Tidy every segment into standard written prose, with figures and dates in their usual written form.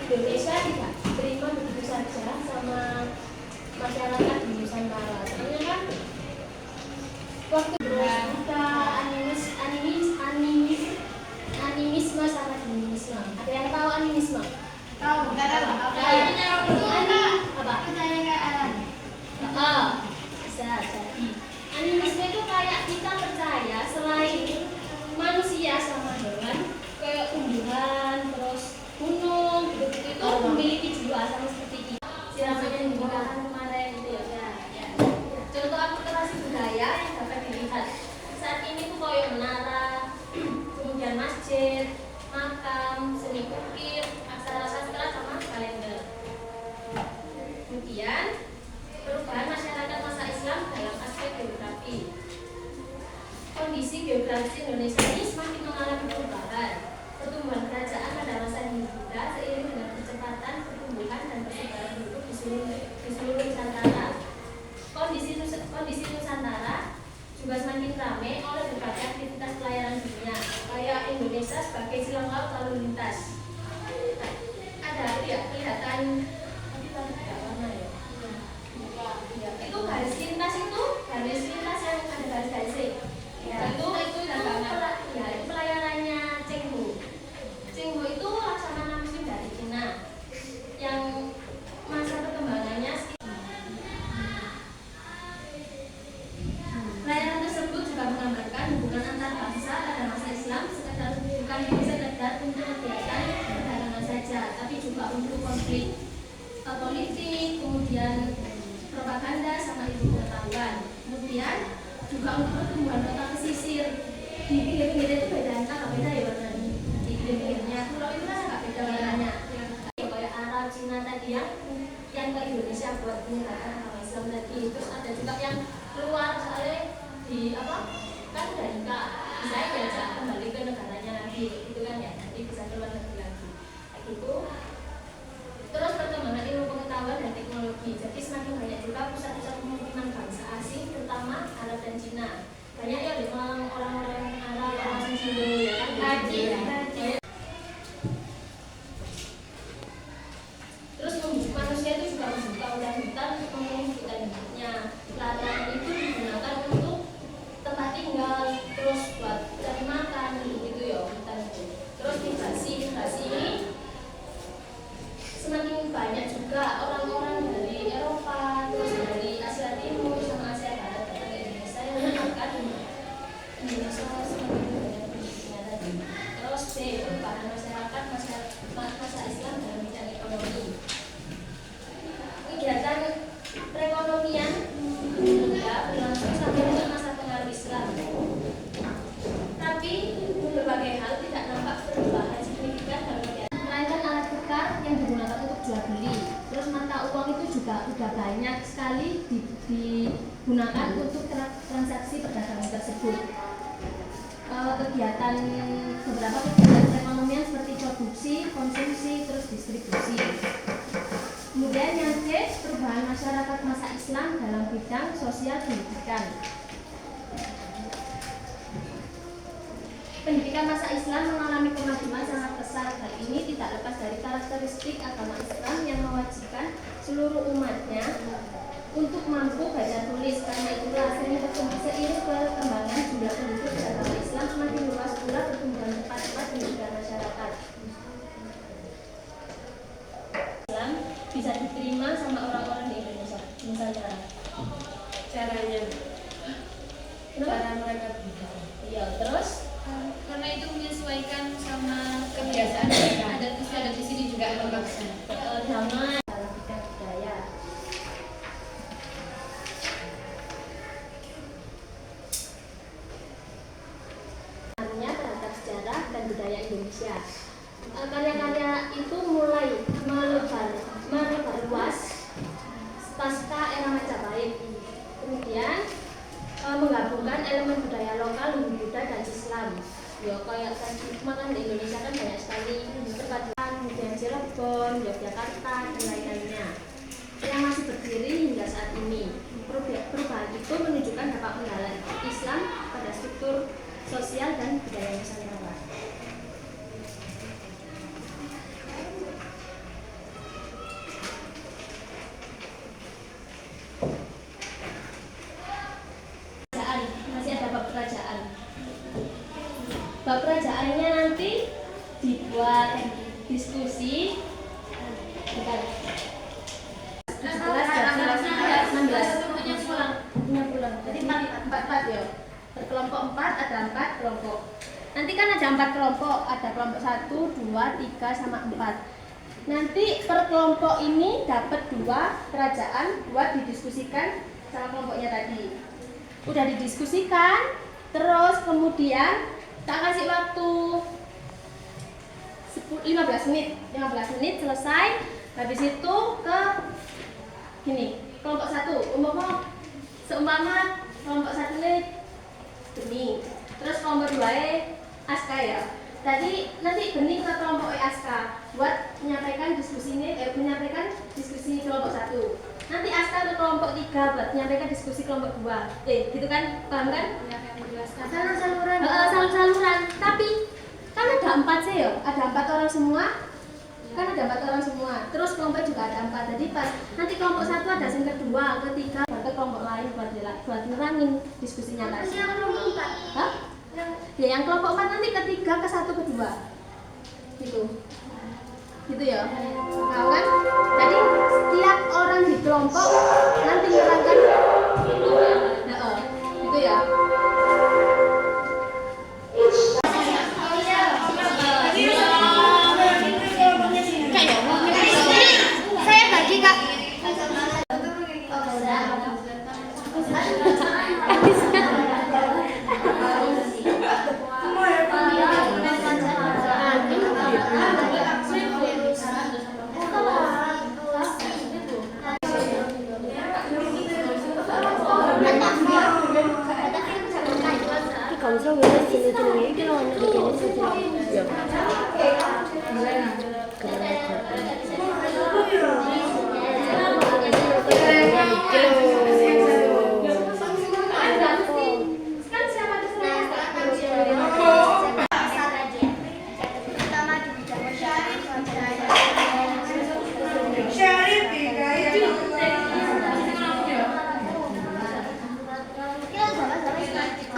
Indonesia tidak terima begitu saja sama masyarakat di Nusantara. Soalnya kan waktu kita animisme sama dinamisme. Ada yang tahu animisme? Tahu, enggak tahu. Apa? Percaya ke alam. Bisa jadi. Animisme itu kayak kita percaya selain manusia sama hewan, kayak tumbuhan, terus gunung, begitu itu memiliki jiwa sama seperti kita. Silakan yang digunakan kemarin itu ya. Contoh akulturasi budaya yang dapat dilihat saat ini tuh kayak menara, kemudian masjid, makam, seni ukir, aksara sastra sama kalender. Kemudian perubahan masyarakat masa Islam dalam aspek geografi. Kondisi geografis Indonesia ini semakin mengalami perubahan. Pertumbuhan kerajaan pada masa Hindia seiring dengan kecepatan pertumbuhan dan persebaran penduduk di seluruh Nusantara. Kondisi Nusantara juga semakin ramai oleh berbagai aktivitas pelayaran dunia, kayak Indonesia sebagai silang laut lalu lintas. Ada kelihatan itu garis lintas yang ada garis-garis itu pelayarannya Cengho. Cengho itu laksamana muslim dari Cina yang masa perkembangannya pelayaran tersebut juga menggambarkan hubungan antar bangsa pada masa Islam bukan sekedar untuk kegiatan perdagangan saja, tapi juga untuk konflik politik, kemudian propaganda sama ilmu pengetahuan, kemudian juga untuk pertumbuhan kota pesisir. Di pinggir-pinggir itu beda ya warnanya. Di pinggir-pinggirnya pulau itu kan agak beda warnanya. Kayak Arab, Cina tadi yang ke Indonesia buat menyebarkan agama Islam tadi. Terus ada juga yang keluar soalnya di kan udah nikah, bisa diajak kembali ke negaranya lagi, gitu kan ya. Jadi bisa keluar negeri lagi. Kayak gitu. Terus perkembangan ilmu pengetahuan dan teknologi. Jadi semakin banyak juga pusat-pusat pemukiman bangsa asing, terutama Arab dan Cina. Banyak ya orang-orang Arab, orang Cina ya kan. Haji. Terus manusia itu juga membuka hutan-hutan untuk memenuhi kebutuhan hidupnya. Lahan itu digunakan untuk tempat tinggal, terus buat cari makan, gitu ya hutan itu. Terus migrasi ini semakin banyak juga orang-orang dari Eropa, terus dari Asia Timur sama Asia Barat datang ke Indonesia yang menyebabkan Indonesia semakin banyak penduduknya tadi. Terus perubahan masyarakat masa Islam dalam bidang ekonomi. Kegiatan perekonomian dunia berlangsung sampai dengan masa pengaruh Islam. Tapi berbagai hal tidak nampak perubahan signifikan dalam kegiatan. Melainkan alat tukar yang digunakan untuk jual beli. Terus mata uang itu juga sudah banyak sekali digunakan untuk transaksi perdagangan tersebut. tersebut. Kegiatan beberapa kegiatan perekonomian seperti produksi, konsumsi, terus distribusi. Kemudian yang C, perubahan masyarakat masa Islam dalam bidang sosial pendidikan. Pendidikan masa Islam mengalami kemajuan sangat pesat. Hal ini tidak lepas dari karakteristik agama Islam yang mewajibkan seluruh umatnya untuk mampu baca tulis. Karena itulah seiring perkembangan jumlah penduduk beragama Islam semakin luas pula pertumbuhan cepat pendidikan masyarakat Islam bisa diterima sama orang-orang di Indonesia. Misalnya Caranya, cara mereka bicara. iya, terus Karena itu menyesuaikan sama Kebiasaan mereka. Adat di sini juga ada maksa. damai dalam bidang budaya. Terhadap sejarah dan budaya Indonesia. Karya-karya itu mulai melebar luas pasca era Majapahit. Kemudian menggabungkan elemen budaya lokal, Hindu-Buddha dan Islam. Ya kayak tadi kan di Indonesia kan banyak sekali perpaduan, kemudian Cirebon, Yogyakarta dan lain-lainnya yang masih berdiri hingga saat ini. Perubahan itu menunjukkan dampak mendalam Islam pada struktur sosial dan budaya Nusantara. Masih ada bab kerajaan. Bab kerajaannya nanti dibuat diskusi. Bentar. 16. Jadi 4 ya. Berkelompok 4 ada 4 kelompok. Nanti kan ada 4 kelompok, ada kelompok 1, 2, 3 sama 4. Nanti per kelompok ini dapat 2 kerajaan, 2 didiskusikan sama kelompoknya tadi. Udah didiskusikan, terus kemudian tak kasih waktu 15 menit selesai. Habis itu ke gini, kelompok 1 seumpama kelompok 1 ini bening, terus kelompok 2 Aska ya. Tadi nanti bening ke kelompok Aska buat menyampaikan diskusi kelompok 1. Nanti Aska ke kelompok 3 buat menyampaikan diskusi kelompok 2. Gitu kan? Paham kan? Saluran. Tapi kan ada 4 sih ya, ada 4 orang semua. Terus kelompok juga ada 4. Jadi pas nanti kelompok 1 ada yang kedua, ketiga, ke kelompok lain buat nerangin diskusinya tadi. Yang kelompok 4. Hah? Ya yang kelompok 4 nanti ketiga, ke 1, kedua. Gitu ya. Tahu kan? Jadi setiap orang di kelompok nanti menerangkan gitu ya. Saya bagi Kak.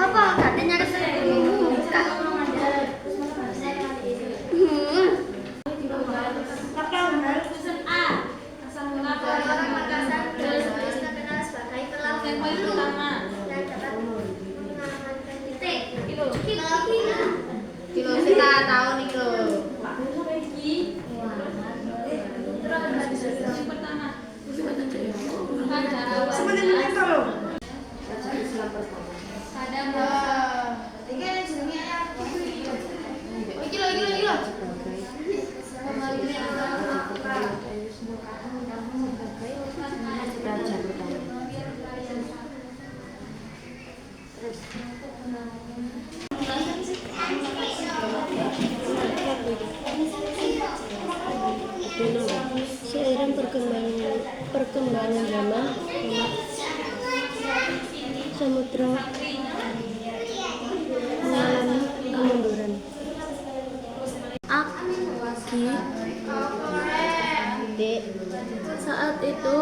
Apa katanya kilo kita tahu nih kilo. Seiring perkembangan zaman, samudra mengalami kemunduran. Saat itu,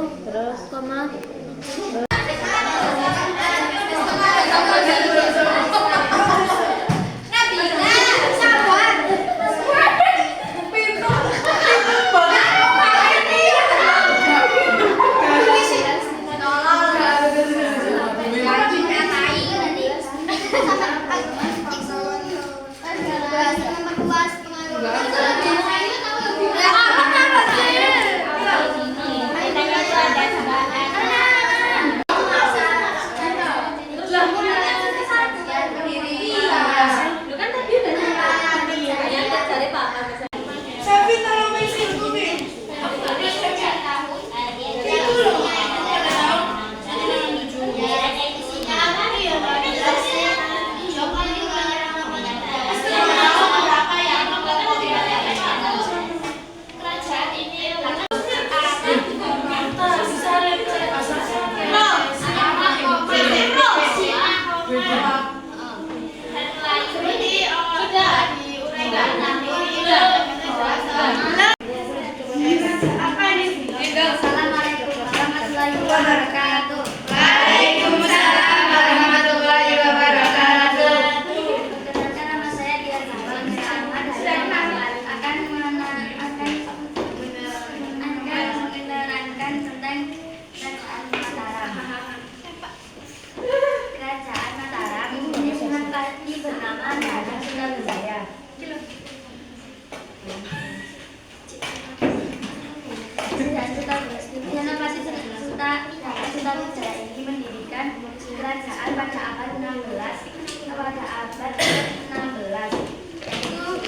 Sriwijaya ini mendirikan kerajaan pada abad 16.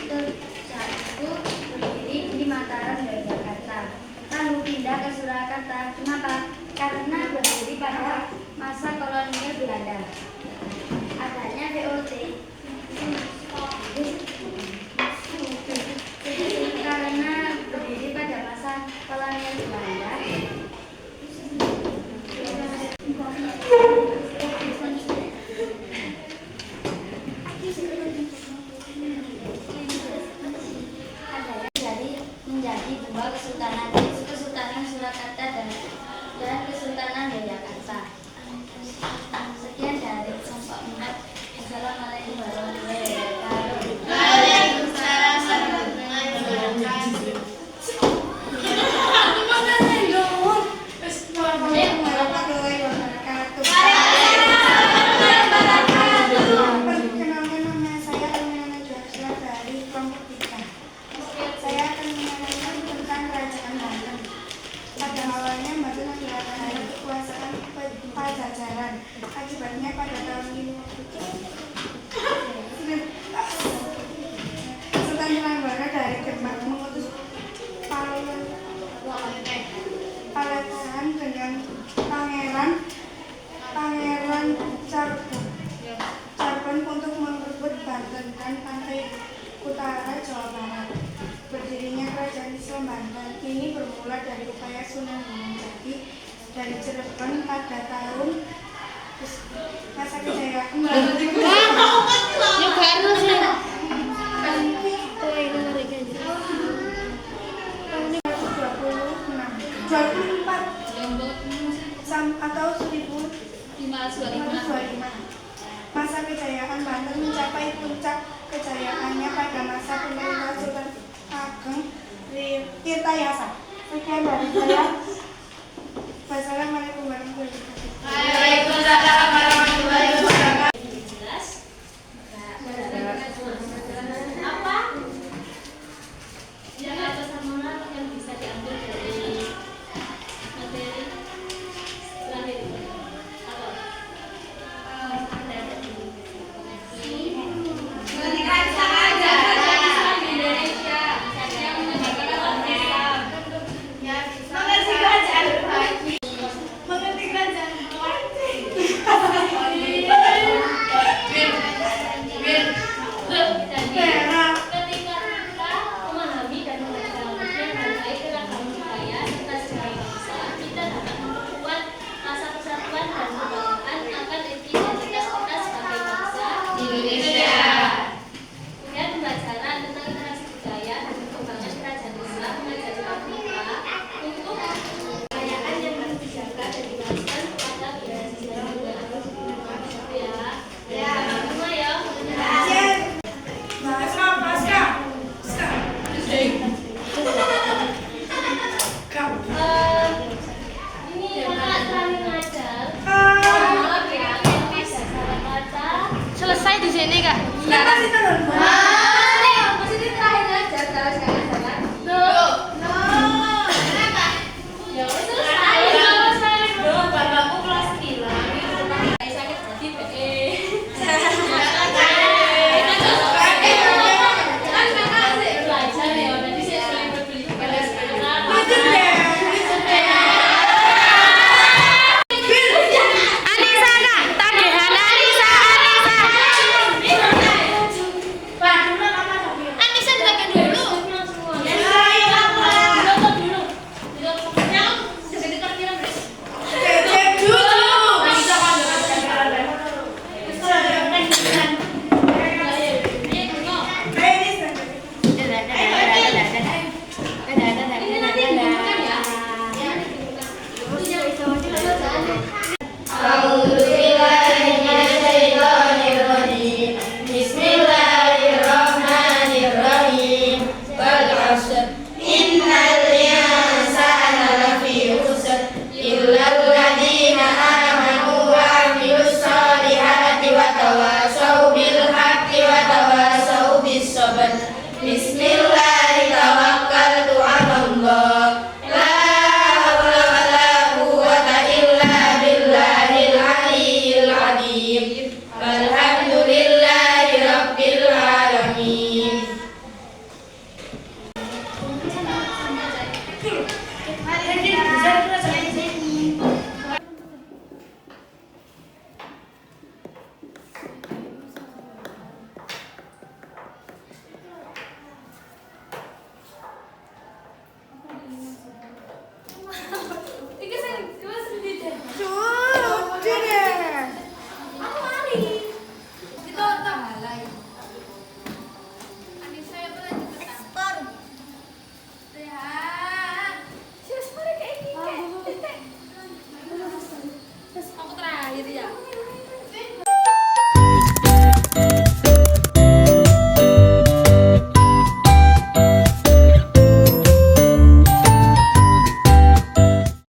Itu berdiri di Mataram dan Jakarta. Lalu pindah ke Surakarta. Kenapa? Karena berdiri pada masa kolonial Belanda. Adanya VOC karena berdiri pada masa kolonial Belanda. Menjadi dua Kesultanan Surakarta dan Kesultanan Yogyakarta. Sekian dari kelompok 4. Assalamualaikum warahmatullahi wabarakatuh. Waalaikumsalam warahmatullahi wabarakatuh. Perkenalkan, nama saya Aminah Najwa dari kelompok 3. Saya akan mengenalkan tentang Kerajaan Banten. Pada awalnya Banten adalah daerah kekuasaan Pajajaran. Akibatnya pada tahun 1500 Sultan Trenggalek dari Demak mengutus Paletan dengan Pangeran Charbon untuk merebut Banten dan pantai utara Jawa Barat. Berdirinya Kerajaan Islam Banten ini bermula dari upaya Sunan Gunung Jati dari Cirebon pada tahun masa kejayaan atau 1525. Masa kejayaan Banten mencapai puncak kejayaannya pada masa pemerintahan Sultan Ageng Tirtayasa. Sekian dari saya. Wassalamualaikum warahmatullahi wabarakatuh. Waalaikumsalam warahmatullahi wabarakatuh. Apa? Yang atas harmonia yang bisa diambil dari materi lahir apa? Mengerti kerajaan saya di sini, Kak. Sekarang kita